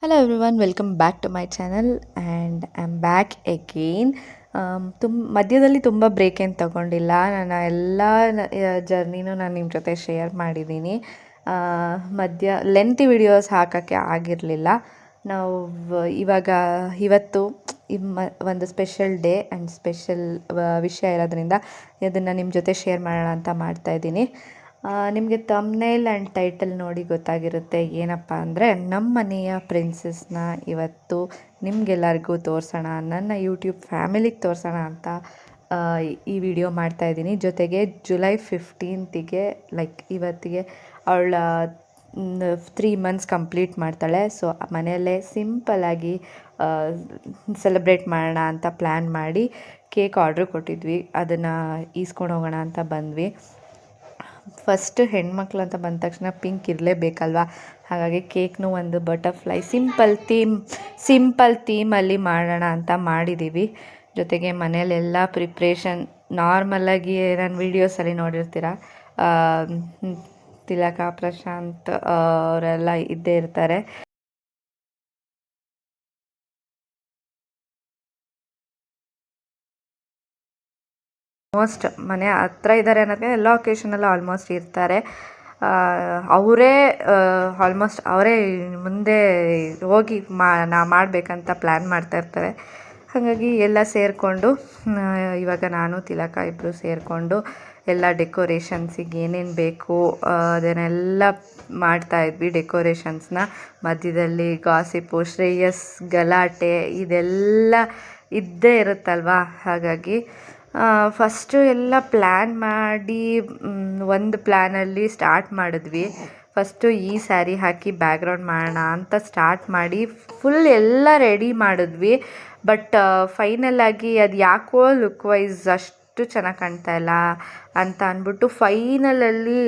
Hello everyone, welcome back to my channel and I'm back again. ಮಧ್ಯದಲ್ಲಿ ತುಂಬ break ಏನು ತಗೊಂಡಿಲ್ಲ. ನನ್ನ ಎಲ್ಲ ಜರ್ನಿನೂ ನಾನು ನಿಮ್ಮ ಜೊತೆ ಶೇರ್ ಮಾಡಿದ್ದೀನಿ. ಲೆಂತಿ ವಿಡಿಯೋಸ್ ಹಾಕೋಕ್ಕೆ ಆಗಿರಲಿಲ್ಲ. ನಾವು ಇವತ್ತು ಒಂದು ಸ್ಪೆಷಲ್ ಡೇ ಆ್ಯಂಡ್ ಸ್ಪೆಷಲ್ ವಿಷಯ ಇರೋದ್ರಿಂದ ಇದನ್ನು ನಿಮ್ಮ ಜೊತೆ ಶೇರ್ ಮಾಡೋಣ ಅಂತ ಮಾಡ್ತಾಯಿದ್ದೀನಿ. ನಿಮಗೆ ತಮ್ನೇಲ್ ಆ್ಯಂಡ್ ಟೈಟಲ್ ನೋಡಿ ಗೊತ್ತಾಗಿರುತ್ತೆ ಏನಪ್ಪ ಅಂದರೆ ನಮ್ಮ ಮನೆಯ ಪ್ರಿನ್ಸಸ್ನ ಇವತ್ತು ನಿಮಗೆಲ್ಲರಿಗೂ ತೋರಿಸೋಣ, ನನ್ನ ಯೂಟ್ಯೂಬ್ ಫ್ಯಾಮಿಲಿಗೆ ತೋರಿಸೋಣ ಅಂತ ಈ ವಿಡಿಯೋ ಮಾಡ್ತಾಯಿದ್ದೀನಿ. ಜೊತೆಗೆ ಜುಲೈ 15ಗೆ ಇವತ್ತಿಗೆ ಅವಳ 3 months ಕಂಪ್ಲೀಟ್ ಮಾಡ್ತಾಳೆ. ಸೊ ಮನೆಯಲ್ಲೇ ಸಿಂಪಲ್ಲಾಗಿ ಸೆಲೆಬ್ರೇಟ್ ಮಾಡೋಣ ಅಂತ ಪ್ಲ್ಯಾನ್ ಮಾಡಿ ಕೇಕ್ ಆರ್ಡ್ರ್ ಕೊಟ್ಟಿದ್ವಿ. ಅದನ್ನು ಈಸ್ಕೊಂಡು ಹೋಗೋಣ ಅಂತ ಬಂದ್ವಿ. ಫಸ್ಟ್ ಹೆಣ್ಮಕ್ಳು ಅಂತ ಬಂದ ತಕ್ಷಣ ಪಿಂಕ್ ಇರಲೇಬೇಕಲ್ವ, ಹಾಗಾಗಿ ಕೇಕ್ನು ಒಂದು ಬಟರ್ಫ್ಲೈ ಸಿಂಪಲ್ ಥೀಮಲ್ಲಿ ಮಾಡೋಣ ಅಂತ ಮಾಡಿದ್ದೀವಿ. ಜೊತೆಗೆ ಮನೇಲೆಲ್ಲ ಪ್ರಿಪ್ರೇಷನ್ ನಾರ್ಮಲಾಗಿ ನಾನು ವೀಡಿಯೋಸಲ್ಲಿ ನೋಡಿರ್ತೀರ, ತಿಲಕ, ಪ್ರಶಾಂತ್ ಅವರೆಲ್ಲ ಇದ್ದೇ ಇರ್ತಾರೆ. ಆಲ್ಮೋಸ್ಟ್ ಮನೆ ಹತ್ರ ಇದ್ದಾರೆ ಅನ್ನೋದಕ್ಕೆ ಎಲ್ಲ ಒಕೇಶನಲ್ಲೂ ಆಲ್ಮೋಸ್ಟ್ ಇರ್ತಾರೆ. ಅವರೇ ಮುಂದೆ ಹೋಗಿ ಮಾಡಬೇಕಂತ ಪ್ಲ್ಯಾನ್ ಮಾಡ್ತಾ ಇರ್ತಾರೆ. ಹಾಗಾಗಿ ಎಲ್ಲ ಸೇರಿಕೊಂಡು ಇವಾಗ ನಾನು ತಿಲಕ ಇಬ್ಬರು ಸೇರಿಕೊಂಡು ಎಲ್ಲ ಡೆಕೋರೇಷನ್ಸಿಗೆ ಏನೇನು ಬೇಕು ಅದನ್ನೆಲ್ಲ ಮಾಡ್ತಾಯಿದ್ವಿ. ಡೆಕೋರೇಷನ್ಸ್ನ ಮಧ್ಯದಲ್ಲಿ ಗಾಸಿಪು, ಶ್ರೇಯಸ್ ಗಲಾಟೆ ಇದೆಲ್ಲ ಇದ್ದೇ ಇರುತ್ತಲ್ವ. ಹಾಗಾಗಿ ಫಸ್ಟು ಎಲ್ಲ ಪ್ಲ್ಯಾನ್ ಮಾಡಿ ಒಂದು ಪ್ಲ್ಯಾನಲ್ಲಿ ಸ್ಟಾರ್ಟ್ ಮಾಡಿದ್ವಿ. ಫಸ್ಟು ಈ ಸ್ಯಾರಿ ಹಾಕಿ ಬ್ಯಾಕ್ಗ್ರೌಂಡ್ ಮಾಡೋಣ ಅಂತ ಸ್ಟಾರ್ಟ್ ಮಾಡಿ ಫುಲ್ ಎಲ್ಲ ರೆಡಿ ಮಾಡಿದ್ವಿ. ಬಟ್ ಫೈನಲಾಗಿ ಅದು ಯಾಕೋ ಲುಕ್ ವೈಸ್ ಅಷ್ಟು ಚೆನ್ನಾಗಿ ಕಾಣ್ತಾ ಇಲ್ಲ ಅಂತ ಅಂದ್ಬಿಟ್ಟು ಫೈನಲಲ್ಲಿ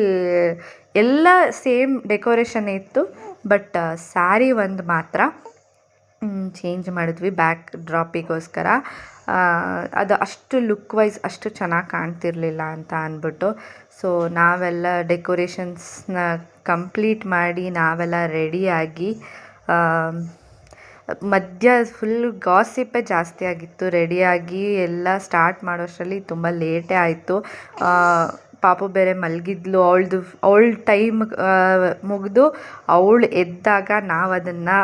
ಎಲ್ಲ ಸೇಮ್ ಡೆಕೋರೇಷನ್ ಇತ್ತು. ಬಟ್ ಸ್ಯಾರಿ ಒಂದು ಮಾತ್ರ ಚೇಂಜ್ ಮಾಡಿದ್ವಿ ಬ್ಯಾಕ್ ಡ್ರಾಪಿಗೋಸ್ಕರ. ಅದು ಅಷ್ಟು ಲುಕ್ ವೈಸ್ ಅಷ್ಟು ಚೆನ್ನಾಗಿ ಕಾಣ್ತಿರ್ಲಿಲ್ಲ ಅಂತ ಅಂದ್ಬಿಟ್ಟು. ಸೊ ನಾವೆಲ್ಲ ಡೆಕೋರೇಷನ್ಸ್ನ ಕಂಪ್ಲೀಟ್ ಮಾಡಿ ನಾವೆಲ್ಲ ರೆಡಿಯಾಗಿ ಮಧ್ಯ ಫುಲ್ಲು ಗಾಸಿಪ್ಪೇ ಜಾಸ್ತಿ ಆಗಿತ್ತು. ರೆಡಿಯಾಗಿ ಎಲ್ಲ ಸ್ಟಾರ್ಟ್ ಮಾಡೋಷ್ಟರಲ್ಲಿ ತುಂಬ ಲೇಟೇ ಆಯಿತು. ಪಾಪು ಬೇರೆ ಮಲಗಿದ್ಲು. ಅವಳ ಟೈಮ್ ಮುಗಿದು ಅವಳು ಎದ್ದಾಗ ನಾವು ಅದನ್ನು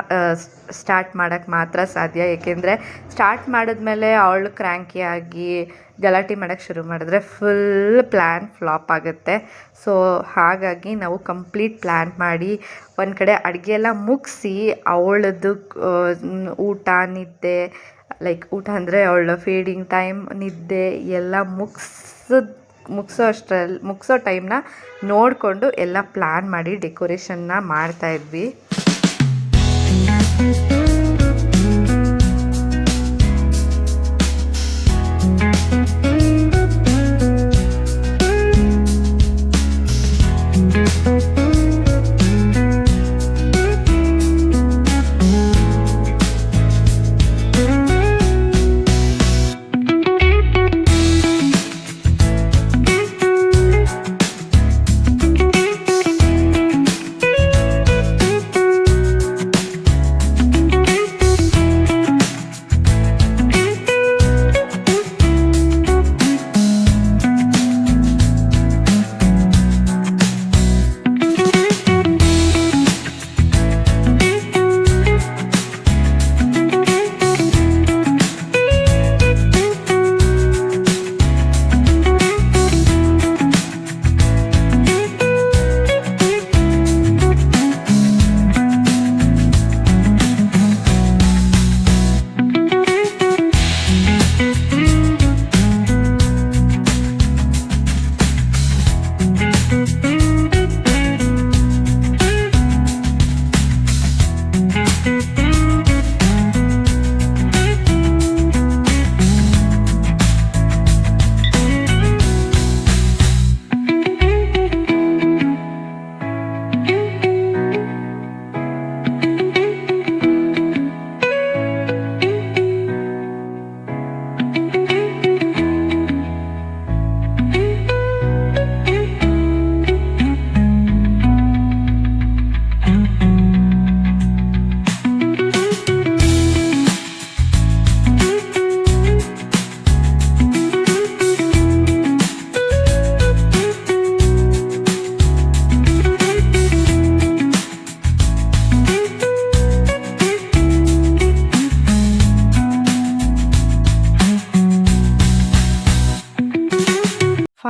ಸ್ಟಾರ್ಟ್ ಮಾಡೋಕ್ಕೆ ಮಾತ್ರ ಸಾಧ್ಯ. ಏಕೆಂದರೆ ಸ್ಟಾರ್ಟ್ ಮಾಡಿದ್ಮೇಲೆ ಅವಳು ಕ್ರ್ಯಾಂಕಿ ಆಗಿ ಗಲಾಟೆ ಮಾಡೋಕ್ಕೆ ಶುರು ಮಾಡಿದ್ರೆ ಫುಲ್ ಪ್ಲ್ಯಾನ್ ಫ್ಲಾಪ್ ಆಗುತ್ತೆ. ಸೊ ಹಾಗಾಗಿ ನಾವು ಕಂಪ್ಲೀಟ್ ಪ್ಲ್ಯಾನ್ ಮಾಡಿ ಒಂದು ಕಡೆ ಅಡುಗೆ ಎಲ್ಲ ಮುಗಿಸಿ ಅವಳದ್ದು ಊಟ, ನಿದ್ದೆ, ಊಟ ಅಂದರೆ ಅವಳ ಫೀಡಿಂಗ್ ಟೈಮ್, ನಿದ್ದೆ ಎಲ್ಲ ಮುಗಿಸೋ ಟೈಮ್ನ ನೋಡಿಕೊಂಡು ಎಲ್ಲ ಪ್ಲ್ಯಾನ್ ಮಾಡಿ ಡೆಕೋರೇಷನ್ನ ಮಾಡ್ತಾಯಿದ್ವಿ.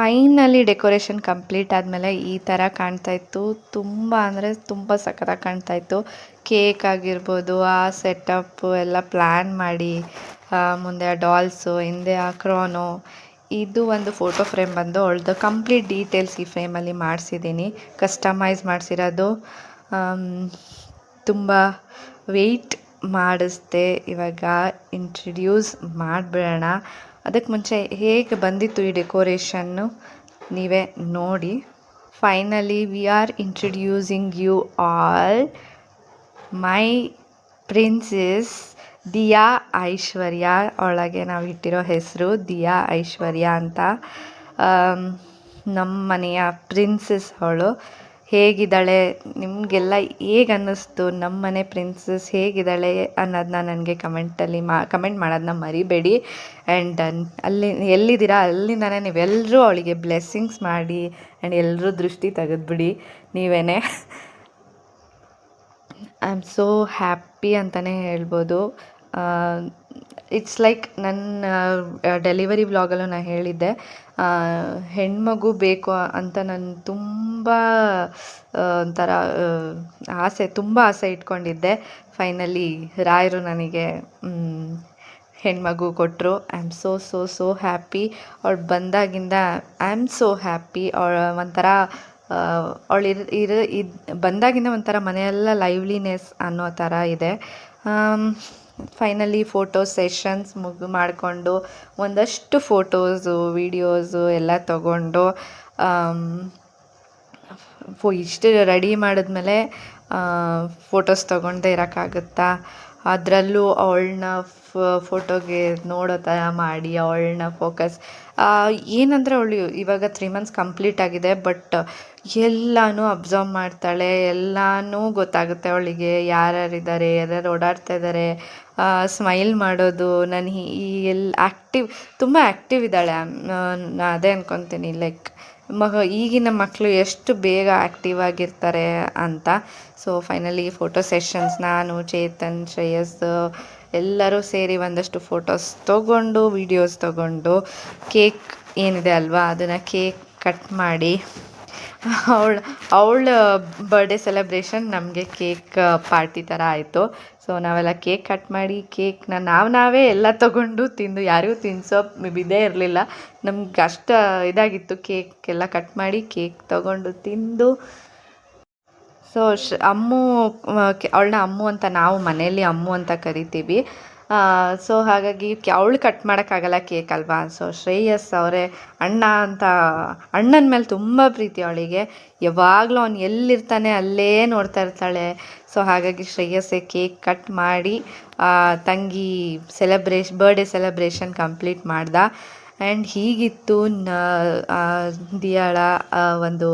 ಫೈನಲಿ ಡೆಕೋರೇಷನ್ ಕಂಪ್ಲೀಟ್ ಆದಮೇಲೆ ಈ ಥರ ಕಾಣ್ತಾಯಿತ್ತು. ತುಂಬ ಅಂದರೆ ತುಂಬ ಸಖತ್ತಾಗಿ ಕಾಣ್ತಾಯಿತ್ತು. ಕೇಕ್ ಆಗಿರ್ಬೋದು, ಆ ಸೆಟಪ್ಪು ಎಲ್ಲ ಪ್ಲ್ಯಾನ್ ಮಾಡಿ, ಮುಂದೆ ಆ ಡಾಲ್ಸು, ಹಿಂದೆ ಆ ಕ್ರೋನು, ಇದು ಒಂದು ಫೋಟೋ ಫ್ರೇಮ್ ಬಂದು ಅವಳದು ಕಂಪ್ಲೀಟ್ ಡೀಟೇಲ್ಸ್ ಈ ಫ್ರೇಮಲ್ಲಿ ಮಾಡಿಸಿದ್ದೀನಿ. ಕಸ್ಟಮೈಸ್ ಮಾಡಿಸಿರೋದು. ತುಂಬ ವೆಯ್ಟ್ ಮಾಡಿಸ್ದೆ. ಇವಾಗ ಇಂಟ್ರಡ್ಯೂಸ್ ಮಾಡಿಬಿಡೋಣ. ಅದಕ್ಕೆ ಮುಂಚೆ ಹೇಗೆ ಬಂದಿತ್ತು ಈ ಡೆಕೋರೇಷನ್ನು ನೀವೇ ನೋಡಿ. Finally we are introducing you all my princess Diya Aishwarya. ಅವಳಿಗೆ ನಾವು ಇಟ್ಟಿರೋ ಹೆಸರು ದಿಯಾ ಐಶ್ವರ್ಯ ಅಂತ. ನಮ್ಮ ಮನೆಯ ಪ್ರಿನ್ಸಸ್ ಅವಳು. ಹೇಗಿದ್ದಾಳೆ, ನಿಮಗೆಲ್ಲ ಹೇಗೆ ಅನ್ನಿಸ್ತು ನಮ್ಮ ಮನೆ ಪ್ರಿನ್ಸಸ್ ಹೇಗಿದ್ದಾಳೆ ಅನ್ನೋದನ್ನ ನನಗೆ ಕಮೆಂಟ್ ಮಾಡೋದನ್ನ ಮರಿಬೇಡಿ. ಆ್ಯಂಡ್ ಅಲ್ಲಿ ಎಲ್ಲಿದ್ದೀರಾ ಅಲ್ಲಿಂದನೇ ನೀವೆಲ್ಲರೂ ಅವಳಿಗೆ ಬ್ಲೆಸ್ಸಿಂಗ್ಸ್ ಮಾಡಿ ಆ್ಯಂಡ್ ಎಲ್ಲರೂ ದೃಷ್ಟಿ ತೆಗೆದ್ಬಿಡಿ ನೀವೇ. ಐ ಆಮ್ ಸೋ ಹ್ಯಾಪಿ ಅಂತಲೇ ಹೇಳ್ಬೋದು. ಇಟ್ಸ್ ಲೈಕ್ ನನ್ನ ಡೆಲಿವರಿ ವ್ಲಾಗಲ್ಲೂ ನಾನು ಹೇಳಿದ್ದೆ, ಹೆಣ್ಮಗು ಬೇಕು ಅಂತ ನಾನು ತುಂಬ ಒಂಥರ ತುಂಬ ಆಸೆ ಇಟ್ಕೊಂಡಿದ್ದೆ. ಫೈನಲಿ ರಾಯರು ನನಗೆ ಹೆಣ್ಮಗು ಕೊಟ್ಟರು. I am so happy. ಅವಳು ಬಂದಾಗಿಂದ ಐ ಆಮ್ ಸೋ ಹ್ಯಾಪಿ. ಒಂಥರ ಅವಳು ಬಂದಾಗಿಂದ ಒಂಥರ ಮನೆಯೆಲ್ಲ ಲೈವ್ಲಿನೆಸ್ ಅನ್ನೋ ಥರ ಇದೆ. ಫೈನಲಿ ಫೋಟೋ ಸೆಷನ್ಸ್ ಮಾಡಿಕೊಂಡು ಒಂದಷ್ಟು ಫೋಟೋಸು ವೀಡಿಯೋಸು ಎಲ್ಲ ತಗೊಂಡು ಇಷ್ಟು ರೆಡಿ ಮಾಡಿದ್ಮೇಲೆ ಫೋಟೋಸ್ ತೊಗೊಳ್ದೇ ಇರೋಕ್ಕಾಗುತ್ತಾ? ಅದರಲ್ಲೂ ಅವಳನ್ನ ಫೋಟೋಗೆ ನೋಡೋ ಥರ ಮಾಡಿ ಅವಳನ್ನ ಫೋಕಸ್ ಏನಂದರೆ ಅವಳು ಇವಾಗ 3 months ಕಂಪ್ಲೀಟ್ ಆಗಿದೆ. ಬಟ್ ಎಲ್ಲನೂ ಅಬ್ಸರ್ವ್ ಮಾಡ್ತಾಳೆ. ಎಲ್ಲನೂ ಗೊತ್ತಾಗುತ್ತೆ ಅವಳಿಗೆ, ಯಾರ್ಯಾರಿದ್ದಾರೆ, ಯಾರ್ಯಾರು ಓಡಾಡ್ತಾ ಇದ್ದಾರೆ, ಸ್ಮೈಲ್ ಮಾಡೋದು. ನಾನು ತುಂಬ ಆ್ಯಕ್ಟಿವ್ ಇದ್ದಾಳೆ. ಅದೇ ಅಂದ್ಕೊತೀನಿ, ಲೈಕ್ ಈಗಿನ ಮಕ್ಕಳು ಎಷ್ಟು ಬೇಗ ಆ್ಯಕ್ಟಿವ್ ಆಗಿರ್ತಾರೆ ಅಂತ. ಸೊ ಫೈನಲಿ ಫೋಟೋ ಸೆಷನ್ಸ್ ನಾನು, ಚೇತನ್, ಶ್ರೇಯಸ್ ಎಲ್ಲರೂ ಸೇರಿ ಒಂದಷ್ಟು ಫೋಟೋಸ್ ತೊಗೊಂಡು ವೀಡಿಯೋಸ್ ತೊಗೊಂಡು ಕೇಕ್ ಏನಿದೆ ಅಲ್ವಾ ಅದನ್ನು ಕೇಕ್ ಕಟ್ ಮಾಡಿ ಅವಳ ಬರ್ಡೇ ಸೆಲೆಬ್ರೇಷನ್ ನಮಗೆ ಕೇಕ್ ಪಾರ್ಟಿ ಥರ ಆಯಿತು. ಸೊ ನಾವೆಲ್ಲ ಕೇಕ್ ಕಟ್ ಮಾಡಿ ಕೇಕ್ನ ನಾವೇ ಎಲ್ಲ ತೊಗೊಂಡು ತಿಂದು ಯಾರಿಗೂ ತಿನ್ನಿಸೋ ಇದೇ ಇರಲಿಲ್ಲ. ನಮ್ಗೆ ಅಷ್ಟು ಇದಾಗಿತ್ತು. ಕೇಕ್ ಎಲ್ಲ ಕಟ್ ಮಾಡಿ ಕೇಕ್ ತೊಗೊಂಡು ತಿಂದು. ಸೊ ಅವಳನ್ನ ಅಮ್ಮು ಅಂತ ನಾವು ಮನೆಯಲ್ಲಿ ಅಮ್ಮು ಅಂತ ಕರಿತೀವಿ. ಸೊ ಹಾಗಾಗಿ ಅವಳು ಕಟ್ ಮಾಡೋಕ್ಕಾಗಲ್ಲ ಕೇಕ್ ಅಲ್ವಾ. ಸೊ ಶ್ರೇಯಸ್ ಅವರೇ ಅಣ್ಣನ ಮೇಲೆ ತುಂಬ ಪ್ರೀತಿ ಅವಳಿಗೆ. ಯಾವಾಗಲೂ ಅವ್ನು ಎಲ್ಲಿರ್ತಾನೆ ಅಲ್ಲೇ ನೋಡ್ತಾ ಇರ್ತಾಳೆ. ಸೊ ಹಾಗಾಗಿ ಶ್ರೇಯಸ್ಸೇ ಕೇಕ್ ಕಟ್ ಮಾಡಿ ತಂಗಿ ಬರ್ಡೇ ಸೆಲೆಬ್ರೇಷನ್ ಕಂಪ್ಲೀಟ್ ಮಾಡ್ದ. ಆ್ಯಂಡ್ ಹೀಗಿತ್ತು ದಿಯಾಳ ಒಂದು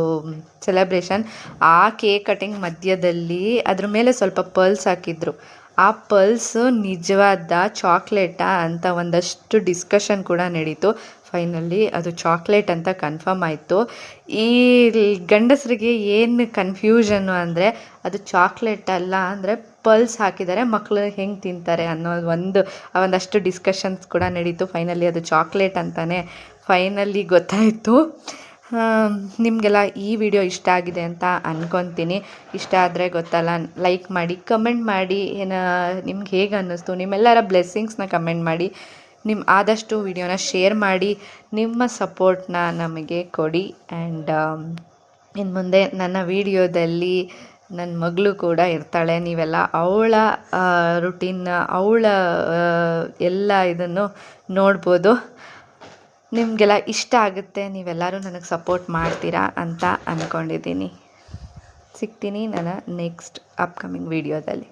ಸೆಲೆಬ್ರೇಷನ್. ಆ ಕೇಕ್ ಕಟಿಂಗ್ ಮಧ್ಯದಲ್ಲಿ ಅದ್ರ ಮೇಲೆ ಸ್ವಲ್ಪ ಪರ್ಲ್ಸ್ ಹಾಕಿದ್ರು. ಆ ಪಲ್ಸು ನಿಜವಾದ ಚಾಕ್ಲೇಟಾ ಅಂತ ಒಂದಷ್ಟು ಡಿಸ್ಕಷನ್ ಕೂಡ ನಡೀತು. ಫೈನಲಿ ಅದು ಚಾಕ್ಲೇಟ್ ಅಂತ ಕನ್ಫರ್ಮ್ ಆಯಿತು. ಈ ಗಂಡಸರಿಗೆ ಏನು ಕನ್ಫ್ಯೂಷನ್ನು ಅಂದರೆ ಅದು ಚಾಕ್ಲೇಟ್ ಅಲ್ಲ, ಅಂದರೆ ಪಲ್ಸ್ ಹಾಕಿದ್ದಾರೆ, ಮಕ್ಕಳು ಹೆಂಗೆ ತಿಂತಾರೆ ಅನ್ನೋದು ಒಂದಷ್ಟು ಡಿಸ್ಕಷನ್ಸ್ ಕೂಡ ನಡೀತು. ಫೈನಲಿ ಅದು ಚಾಕ್ಲೇಟ್ ಅಂತಲೇ ಫೈನಲಿ ಗೊತ್ತಾಯಿತು. ನಿಮಗೆಲ್ಲ ಈ ವಿಡಿಯೋ ಇಷ್ಟ ಆಗಿದೆ ಅಂತ ಅಂದ್ಕೊತೀನಿ. ಇಷ್ಟ ಆದರೆ ಗೊತ್ತಲ್ಲ, ಲೈಕ್ ಮಾಡಿ, ಕಮೆಂಟ್ ಮಾಡಿ, ನಿಮ್ಗೆ ಹೇಗೆ ಅನ್ನಿಸ್ತು, ನಿಮ್ಮೆಲ್ಲರ ಬ್ಲೆಸ್ಸಿಂಗ್ಸ್ನ ಕಮೆಂಟ್ ಮಾಡಿ, ಆದಷ್ಟು ವಿಡಿಯೋನ ಶೇರ್ ಮಾಡಿ, ನಿಮ್ಮ ಸಪೋರ್ಟ್ನ ನಮಗೆ ಕೊಡಿ. ಆ್ಯಂಡ್ ಇನ್ನು ಮುಂದೆ ನನ್ನ ವಿಡಿಯೋದಲ್ಲಿ ನನ್ನ ಮಗಳು ಕೂಡ ಇರ್ತಾಳೆ. ನೀವೆಲ್ಲ ಅವಳ ರುಟೀನ್ನ, ಅವಳ ಎಲ್ಲ ಇದನ್ನು ನೋಡ್ಬೋದು. ನಿಮಗೆಲ್ಲ ಇಷ್ಟ ಆಗುತ್ತೆ, ನೀವೆಲ್ಲರೂ ನನಗೆ ಸಪೋರ್ಟ್ ಮಾಡ್ತೀರಾ ಅಂತ ಅಂದ್ಕೊಂಡಿದ್ದೀನಿ. ಸಿಗ್ತೀನಿ ನನ್ನ ನೆಕ್ಸ್ಟ್ ಅಪ್ಕಮಿಂಗ್ ವಿಡಿಯೋದಲ್ಲಿ.